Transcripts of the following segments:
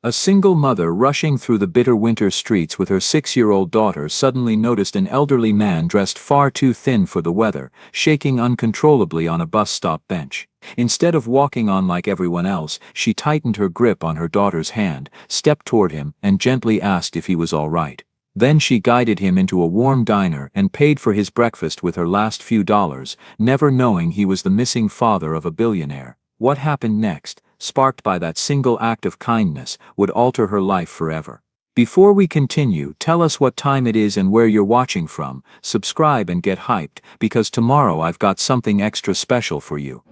A single mother rushing through the bitter winter streets with her 6-year-old daughter suddenly noticed an elderly man dressed far too thin for the weather, shaking uncontrollably on a bus stop bench. Instead of walking on like everyone else, she tightened her grip on her daughter's hand, stepped toward him, and gently asked if he was all right. Then she guided him into a warm diner and paid for his breakfast with her last few dollars, never knowing he was the missing father of a billionaire. What happened next, sparked by that single act of kindness, would alter her life forever. Before we continue, tell us what time it is and where you're watching from, subscribe and get hyped, because tomorrow I've got something extra special for you.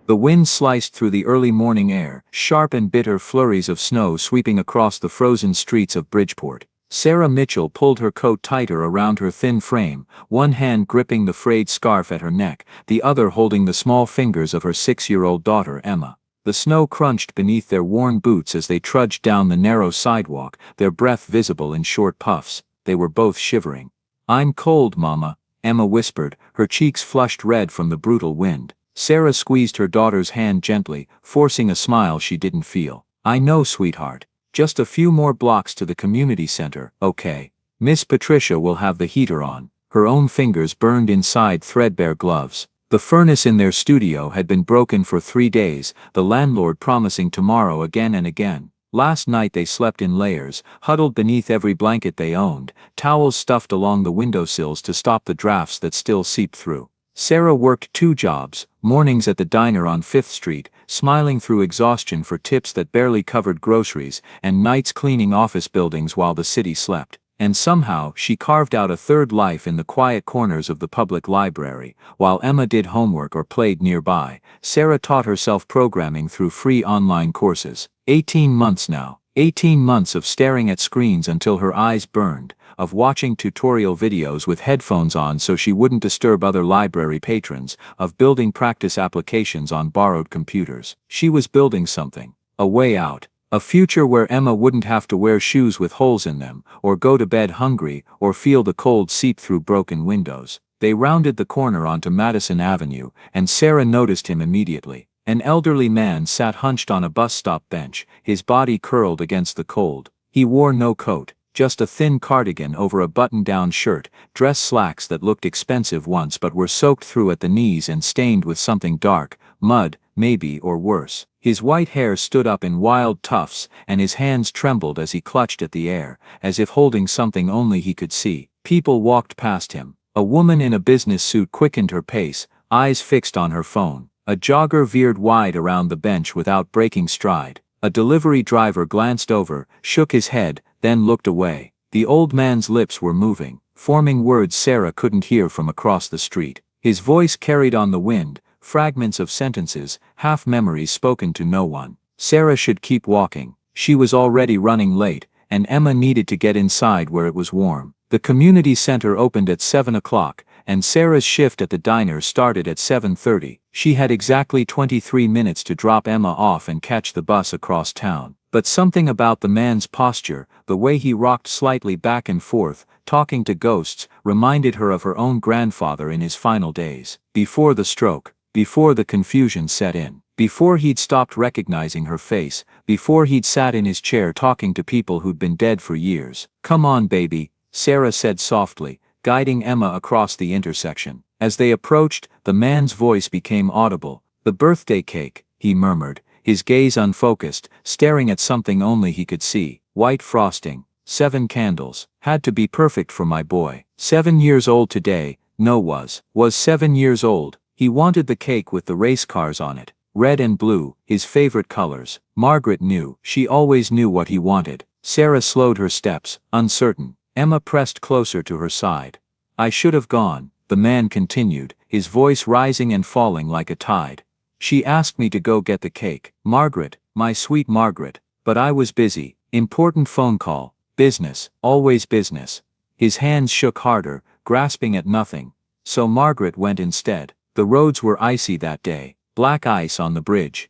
The wind sliced through the early morning air, sharp and bitter flurries of snow sweeping across the frozen streets of Bridgeport. Sarah Mitchell pulled her coat tighter around her thin frame, one hand gripping the frayed scarf at her neck, the other holding the small fingers of her 6-year-old daughter Emma. The snow crunched beneath their worn boots as they trudged down the narrow sidewalk, their breath visible in short puffs. They were both shivering. "I'm cold, Mama," Emma whispered, her cheeks flushed red from the brutal wind. Sarah squeezed her daughter's hand gently, forcing a smile she didn't feel. "I know, sweetheart. Just a few more blocks to the community center, okay? Miss Patricia will have the heater on." Her own fingers burned inside threadbare gloves. The furnace in their studio had been broken for 3 days, the landlord promising tomorrow again and again. Last night they slept in layers, huddled beneath every blanket they owned, towels stuffed along the windowsills to stop the drafts that still seeped through. Sarah worked 2 jobs, mornings at the diner on 5th Street, smiling through exhaustion for tips that barely covered groceries, and nights cleaning office buildings while the city slept. And somehow, she carved out a third life in the quiet corners of the public library. While Emma did homework or played nearby, Sarah taught herself programming through free online courses. 18 months now. 18 months of staring at screens until her eyes burned, of watching tutorial videos with headphones on so she wouldn't disturb other library patrons, of building practice applications on borrowed computers. She was building something. A way out. A future where Emma wouldn't have to wear shoes with holes in them, or go to bed hungry, or feel the cold seep through broken windows. They rounded the corner onto Madison Avenue, and Sarah noticed him immediately. An elderly man sat hunched on a bus stop bench, his body curled against the cold. He wore no coat, just a thin cardigan over a button-down shirt, dress slacks that looked expensive once but were soaked through at the knees and stained with something dark, mud, maybe, or worse. His white hair stood up in wild tufts, and his hands trembled as he clutched at the air, as if holding something only he could see. People walked past him. A woman in a business suit quickened her pace, eyes fixed on her phone. A jogger veered wide around the bench without breaking stride. A delivery driver glanced over, shook his head, then looked away. The old man's lips were moving, forming words Sarah couldn't hear from across the street. His voice carried on the wind, fragments of sentences, half memories spoken to no one. Sarah should keep walking. She was already running late, and Emma needed to get inside where it was warm. The community center opened at 7 o'clock, and Sarah's shift at the diner started at 7:30. She had exactly 23 minutes to drop Emma off and catch the bus across town. But something about the man's posture, the way he rocked slightly back and forth, talking to ghosts, reminded her of her own grandfather in his final days. Before the stroke, before the confusion set in, before he'd stopped recognizing her face, before he'd sat in his chair talking to people who'd been dead for years. "Come on, baby," Sarah said softly, guiding Emma across the intersection. As they approached, the man's voice became audible. "The birthday cake," he murmured, his gaze unfocused, staring at something only he could see. "White frosting, 7 candles, had to be perfect for my boy. 7 years old today." No, was 7 years old. He wanted the cake with the race cars on it, red and blue, his favorite colors. Margaret knew, she always knew what he wanted. Sarah slowed her steps, uncertain. Emma pressed closer to her side. "I should have gone," the man continued, his voice rising and falling like a tide. "She asked me to go get the cake. Margaret, my sweet Margaret. But I was busy. Important phone call. Business, always business." His hands shook harder, grasping at nothing. So Margaret went instead. The roads were icy that day. Black ice on the bridge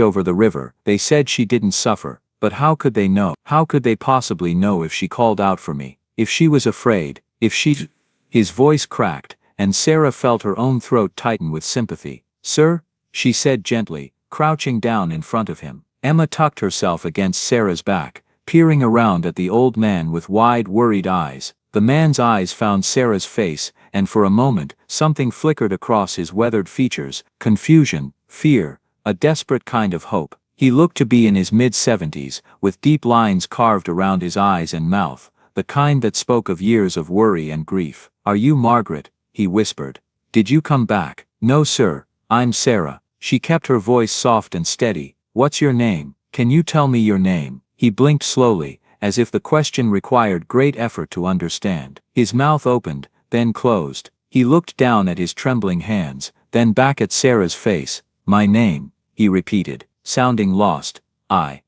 over the river. They said she didn't suffer. But how could they know? How could they possibly know if she called out for me? If she was afraid? If she... His voice cracked, and Sarah felt her own throat tighten with sympathy. "Sir?" she said gently, crouching down in front of him. Emma tucked herself against Sarah's back, peering around at the old man with wide, worried eyes. The man's eyes found Sarah's face, and for a moment, something flickered across his weathered features: confusion, fear, a desperate kind of hope. He looked to be in his mid-70s, with deep lines carved around his eyes and mouth, the kind that spoke of years of worry and grief. "Are you Margaret?" he whispered. "Did you come back?" "No, sir, I'm Sarah." She kept her voice soft and steady. "What's your name? Can you tell me your name?" He blinked slowly, as if the question required great effort to understand. His mouth opened, then closed. He looked down at his trembling hands, then back at Sarah's face. "My name," he repeated, sounding lost. I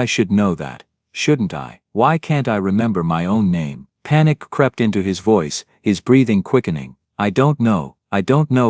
should know that. Shouldn't I? Why can't I remember my own name?" Panic crept into his voice, his breathing quickening. I don't know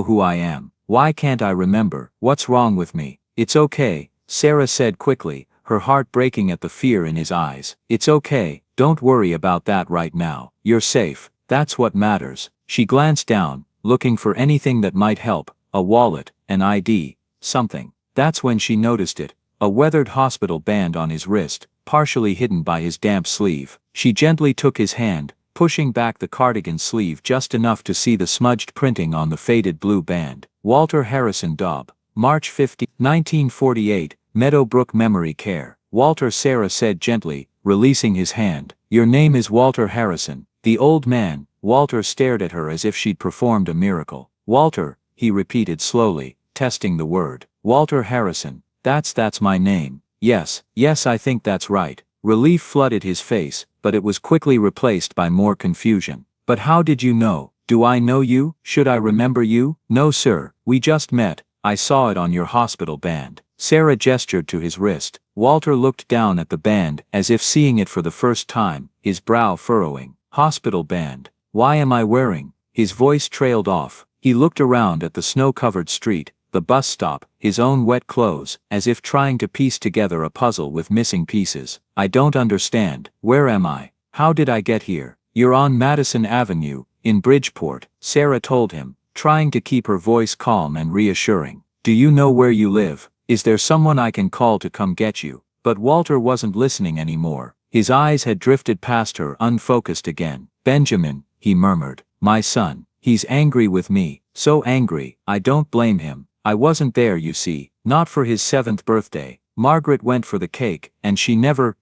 who I am. Why can't I remember? What's wrong with me?" "It's okay," Sarah said quickly, her heart breaking at the fear in his eyes. "It's okay, don't worry about that right now. You're safe, that's what matters." She glanced down, looking for anything that might help, a wallet, an ID, something. That's when she noticed it, a weathered hospital band on his wrist, partially hidden by his damp sleeve. She gently took his hand, pushing back the cardigan sleeve just enough to see the smudged printing on the faded blue band. Walter Harrison Dobb, March 15, 1948, Meadowbrook Memory Care. "Walter," Sarah said gently, releasing his hand. "Your name is Walter Harrison." The old man, Walter, stared at her as if she'd performed a miracle. "Walter," he repeated slowly, testing the word. "Walter Harrison, that's my name." Yes, I think that's right." Relief flooded his face, but it was quickly replaced by more confusion. "But how did you know? Do I know you? Should I remember you?" "No, sir, we just met. I saw it on your hospital band." Sarah gestured to his wrist. Walter looked down at the band, as if seeing it for the first time, his brow furrowing. "Hospital band. Why am I wearing?" His voice trailed off. He looked around at the snow-covered street, the bus stop, his own wet clothes, as if trying to piece together a puzzle with missing pieces. "I don't understand. Where am I? How did I get here?" "You're on Madison Avenue, in Bridgeport," Sarah told him, trying to keep her voice calm and reassuring. "Do you know where you live? Is there someone I can call to come get you?" But Walter wasn't listening anymore. His eyes had drifted past her, unfocused again. "Benjamin," he murmured. "My son. He's angry with me, so angry. I don't blame him. I wasn't there, you see, not for his 7th birthday. Margaret went for the cake, and she never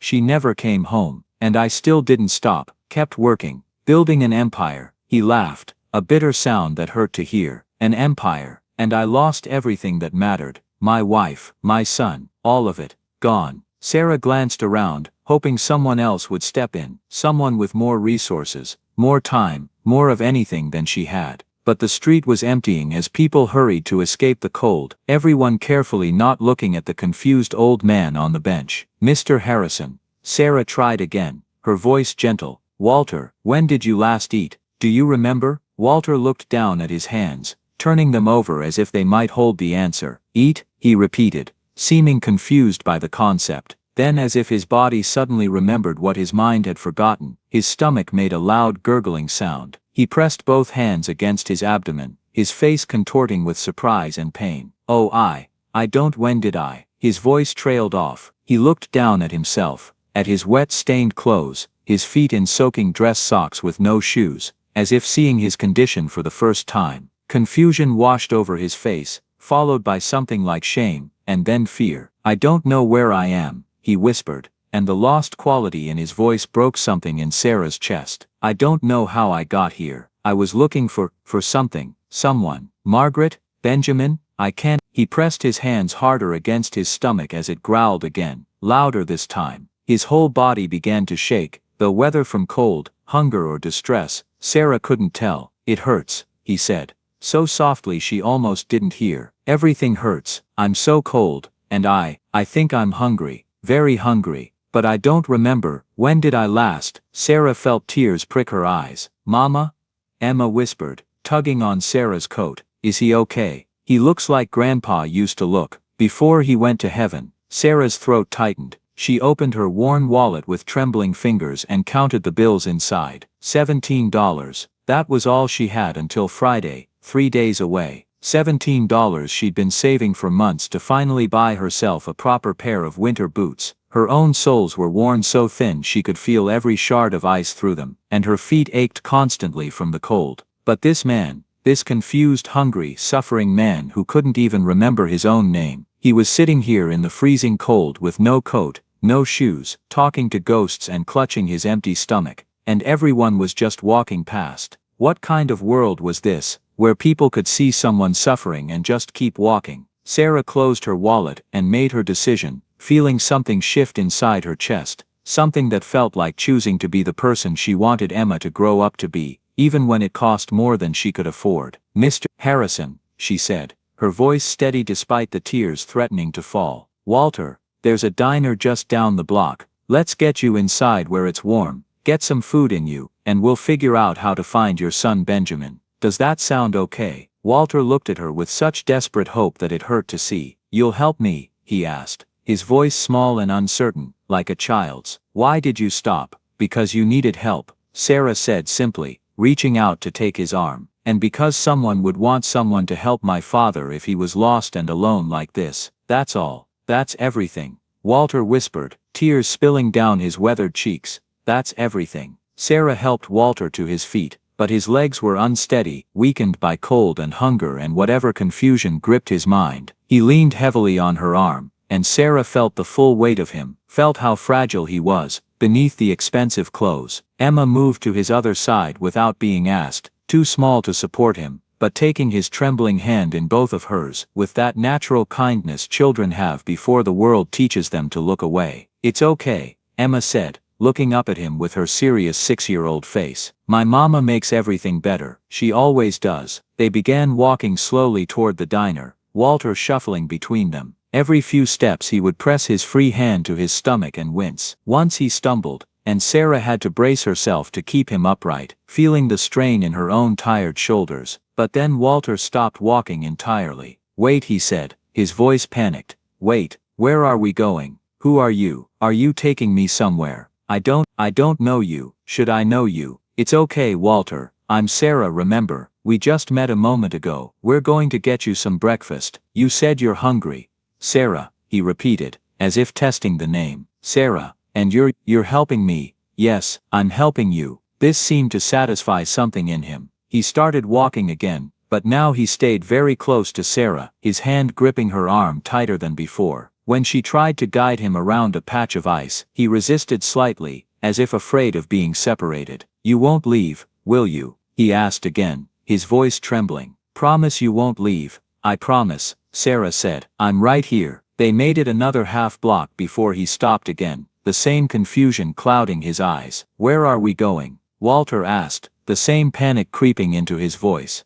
came home. And I still didn't stop, kept working, building an empire." He laughed, a bitter sound that hurt to hear. "An empire, and I lost everything that mattered. My wife, my son, all of it, gone." Sarah glanced around, hoping someone else would step in, someone with more resources, more time, more of anything than she had. But the street was emptying as people hurried to escape the cold, everyone carefully not looking at the confused old man on the bench. "Mr. Harrison." Sarah tried again, her voice gentle. "Walter, when did you last eat? Do you remember?" Walter looked down at his hands, turning them over as if they might hold the answer. "Eat?" he repeated, seeming confused by the concept. Then, as if his body suddenly remembered what his mind had forgotten, his stomach made a loud gurgling sound. He pressed both hands against his abdomen, his face contorting with surprise and pain. "Oh, I don't. When did I?" His voice trailed off. He looked down at himself, at his wet, stained clothes, his feet in soaking dress socks with no shoes, as if seeing his condition for the first time. Confusion washed over his face, followed by something like shame, and then fear. "I don't know where I am," he whispered, and the lost quality in his voice broke something in Sarah's chest. "I don't know how I got here. I was looking for something, someone. Margaret, Benjamin, I can't." He pressed his hands harder against his stomach as it growled again, louder this time. His whole body began to shake, though whether from cold, hunger or distress, Sarah couldn't tell. "It hurts," he said, so softly she almost didn't hear. "Everything hurts. I'm so cold, and I think I'm hungry, very hungry, but I don't remember. When did I last?" Sarah felt tears prick her eyes. "Mama?" Emma whispered, tugging on Sarah's coat. "Is he okay? He looks like Grandpa used to look, before he went to heaven." Sarah's throat tightened. She opened her worn wallet with trembling fingers and counted the bills inside. $17. That was all she had until Friday, 3 days away. $17 she'd been saving for months to finally buy herself a proper pair of winter boots. Her own soles were worn so thin she could feel every shard of ice through them, and her feet ached constantly from the cold. But this man, this confused, hungry, suffering man who couldn't even remember his own name, he was sitting here in the freezing cold with no coat, no shoes, talking to ghosts and clutching his empty stomach, and everyone was just walking past. What kind of world was this, where people could see someone suffering and just keep walking? Sarah closed her wallet and made her decision, feeling something shift inside her chest, something that felt like choosing to be the person she wanted Emma to grow up to be, even when it cost more than she could afford. "Mr. Harrison," she said, her voice steady despite the tears threatening to fall. "Walter, there's a diner just down the block. Let's get you inside where it's warm, get some food in you, and we'll figure out how to find your son Benjamin. Does that sound okay?" Walter looked at her with such desperate hope that it hurt to see. "You'll help me?" he asked, his voice small and uncertain, like a child's. "Why did you stop?" "Because you needed help," Sarah said simply, reaching out to take his arm. "And because someone would want someone to help my father if he was lost and alone like this. That's all. That's everything," Walter whispered, tears spilling down his weathered cheeks. "That's everything." Sarah helped Walter to his feet, but his legs were unsteady, weakened by cold and hunger and whatever confusion gripped his mind. He leaned heavily on her arm, and Sarah felt the full weight of him, felt how fragile he was, beneath the expensive clothes. Emma moved to his other side without being asked, too small to support him, but taking his trembling hand in both of hers, with that natural kindness children have before the world teaches them to look away. "It's okay," Emma said, looking up at him with her serious 6-year-old face. "My mama makes everything better. She always does." They began walking slowly toward the diner, Walter shuffling between them. Every few steps he would press his free hand to his stomach and wince. Once he stumbled, and Sarah had to brace herself to keep him upright, feeling the strain in her own tired shoulders. But then Walter stopped walking entirely. "Wait," he said, his voice panicked. "Wait, where are we going? Who are you? Are you taking me somewhere? I don't know you. Should I know you?" "It's okay, Walter. I'm Sarah, remember? We just met a moment ago. We're going to get you some breakfast. You said you're hungry." "Sarah," he repeated, as if testing the name. "Sarah, and you're helping me?" "Yes, I'm helping you." This seemed to satisfy something in him. He started walking again, but now he stayed very close to Sarah, his hand gripping her arm tighter than before. When she tried to guide him around a patch of ice, he resisted slightly, as if afraid of being separated. "You won't leave, will you?" he asked again, his voice trembling. "Promise you won't leave." "I promise," Sarah said. "I'm right here." They made it another half block before he stopped again, the same confusion clouding his eyes. "Where are we going?" Walter asked, the same panic creeping into his voice.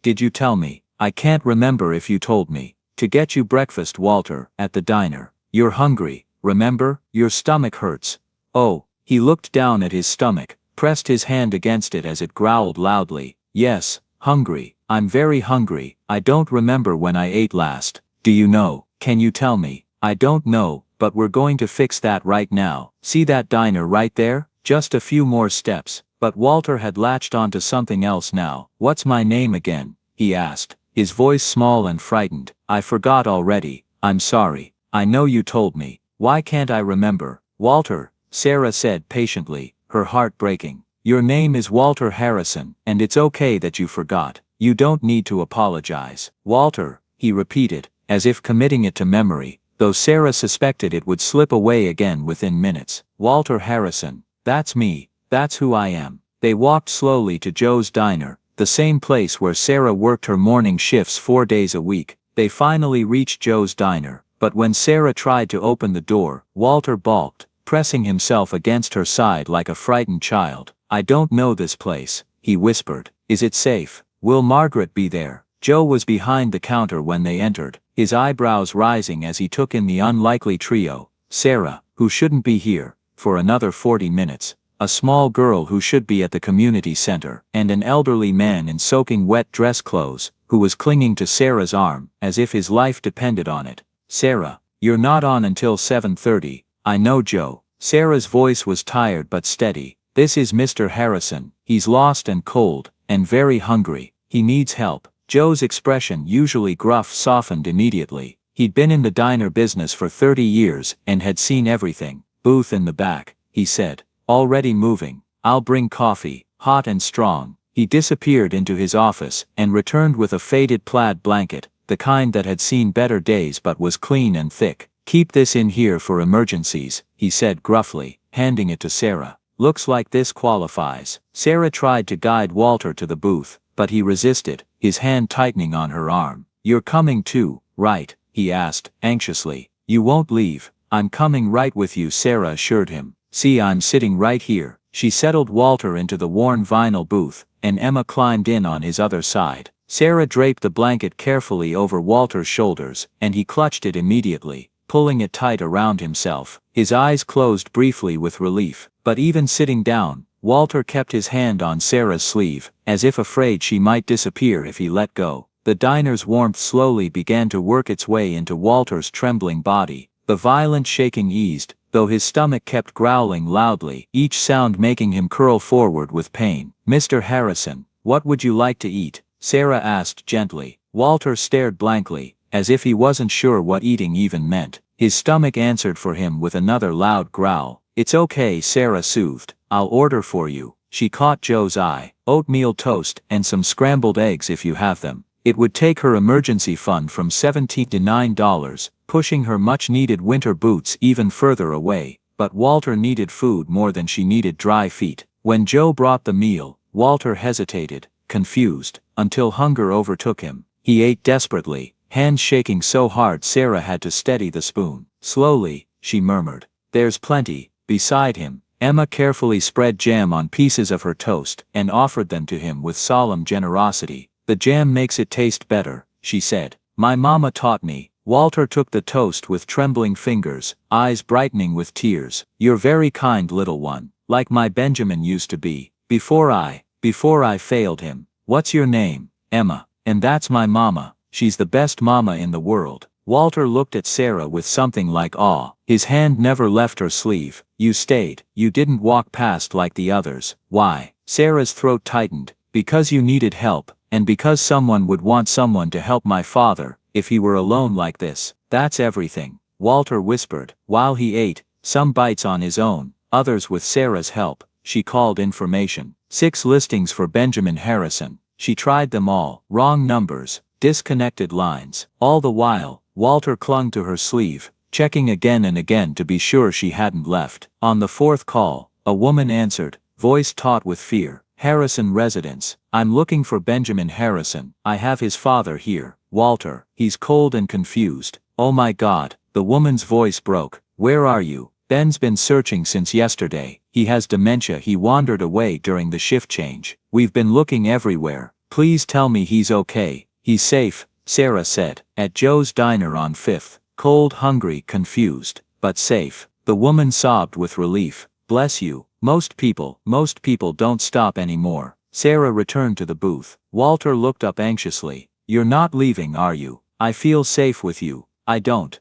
Did you tell me?" "I can't remember if you told me." "To get you breakfast, Walter, at the diner. You're hungry, remember? Your stomach hurts." "Oh," he looked down at his stomach, pressed his hand against it as it growled loudly. "Yes, hungry. I'm very hungry. I don't remember when I ate last. Do you know? Can you tell me?" "I don't know, but we're going to fix that right now. See that diner right there? Just a few more steps." But Walter had latched onto something else now. "What's my name again?" he asked, his voice small and frightened. "I forgot already. I'm sorry. I know you told me. Why can't I remember?" "Walter," Sarah said patiently, her heart breaking. "Your name is Walter Harrison, and it's okay that you forgot. You don't need to apologize." "Walter," he repeated, as if committing it to memory, though Sarah suspected it would slip away again within minutes. "Walter Harrison. That's me. That's who I am." They walked slowly to Joe's Diner, the same place where Sarah worked her morning shifts 4 days a week. They finally reached Joe's Diner, but when Sarah tried to open the door, Walter balked, pressing himself against her side like a frightened child. "I don't know this place," he whispered. "Is it safe? Will Margaret be there?" Joe was behind the counter when they entered, his eyebrows rising as he took in the unlikely trio: Sarah, who shouldn't be here, for another 40 minutes. A small girl who should be at the community center, and an elderly man in soaking wet dress clothes, who was clinging to Sarah's arm, as if his life depended on it. "Sarah, you're not on until 7:30, I know, Joe." Sarah's voice was tired but steady. "This is Mr. Harrison. He's lost and cold, and very hungry. He needs help." Joe's expression, usually gruff, softened immediately. He'd been in the diner business for 30 years and had seen everything. "Booth in the back," he said. "Already moving. I'll bring coffee, hot and strong." He disappeared into his office and returned with a faded plaid blanket, the kind that had seen better days but was clean and thick. "Keep this in here for emergencies," he said gruffly, handing it to Sarah. "Looks like this qualifies." Sarah tried to guide Walter to the booth, but he resisted, his hand tightening on her arm. "You're coming too, right?" he asked, anxiously. "You won't leave." "I'm coming right with you," Sarah assured him. "See, I'm sitting right here." She settled Walter into the worn vinyl booth, and Emma climbed in on his other side. Sarah draped the blanket carefully over Walter's shoulders, and he clutched it immediately, pulling it tight around himself. His eyes closed briefly with relief, but even sitting down, Walter kept his hand on Sarah's sleeve, as if afraid she might disappear if he let go. The diner's warmth slowly began to work its way into Walter's trembling body. The violent shaking eased, though his stomach kept growling loudly, each sound making him curl forward with pain. "Mr. Harrison, what would you like to eat?" Sarah asked gently. Walter stared blankly, as if he wasn't sure what eating even meant. His stomach answered for him with another loud growl. "It's okay," Sarah soothed. "I'll order for you." She caught Joe's eye. "Oatmeal toast and some scrambled eggs if you have them." It would take her emergency fund from $17 to $9, pushing her much-needed winter boots even further away, but Walter needed food more than she needed dry feet. When Joe brought the meal, Walter hesitated, confused, until hunger overtook him. He ate desperately, hands shaking so hard Sarah had to steady the spoon. "Slowly," she murmured. "There's plenty." Beside him, Emma carefully spread jam on pieces of her toast and offered them to him with solemn generosity. "The jam makes it taste better," she said. "My mama taught me." Walter took the toast with trembling fingers, eyes brightening with tears. "You're very kind, little one. Like my Benjamin used to be. Before I failed him." "What's your name?" "Emma. And that's my mama. She's the best mama in the world." Walter looked at Sarah with something like awe. His hand never left her sleeve. "You stayed. You didn't walk past like the others." "Why?" Sarah's throat tightened. "Because you needed help, and because someone would want someone to help my father, if he were alone like this. That's everything," Walter whispered, while he ate, some bites on his own, others with Sarah's help. She called information. 6 listings for Benjamin Harrison. She tried them all. Wrong numbers, disconnected lines. All the while, Walter clung to her sleeve, checking again and again to be sure she hadn't left. On the 4th call, a woman answered, voice taut with fear. "Harrison residence. I'm looking for Benjamin Harrison. I have his father here, Walter. He's cold and confused." "Oh my God," the woman's voice broke. "Where are you?" "Ben's been searching since yesterday. He has dementia. He wandered away during the shift change. We've been looking everywhere. Please tell me he's okay." "He's safe," Sarah said. "At Joe's diner on 5th. Cold, hungry, confused, but safe." The woman sobbed with relief. "Bless you. Most people don't stop anymore." Sarah returned to the booth. Walter looked up anxiously. "You're not leaving, are you?" "I feel safe with you." I don't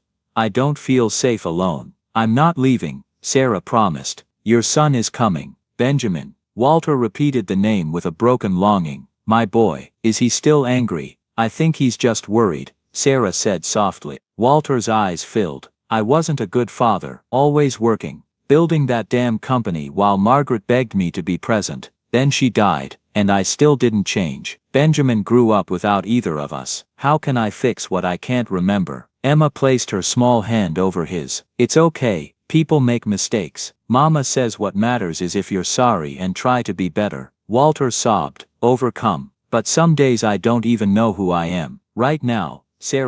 feel safe alone." "I'm not leaving," Sarah promised. "Your son is coming." "Benjamin." Walter repeated the name with a broken longing. "My boy. Is he still angry?" "I think he's just worried," Sarah said softly. Walter's eyes filled. "I wasn't a good father, always working, building that damn company while Margaret begged me to be present. Then she died, and I still didn't change. Benjamin grew up without either of us. How can I fix what I can't remember?" Emma placed her small hand over his. "It's okay, people make mistakes. Mama says what matters is if you're sorry and try to be better." Walter sobbed, overcome. "But some days I don't even know who I am." "Right now," Sarah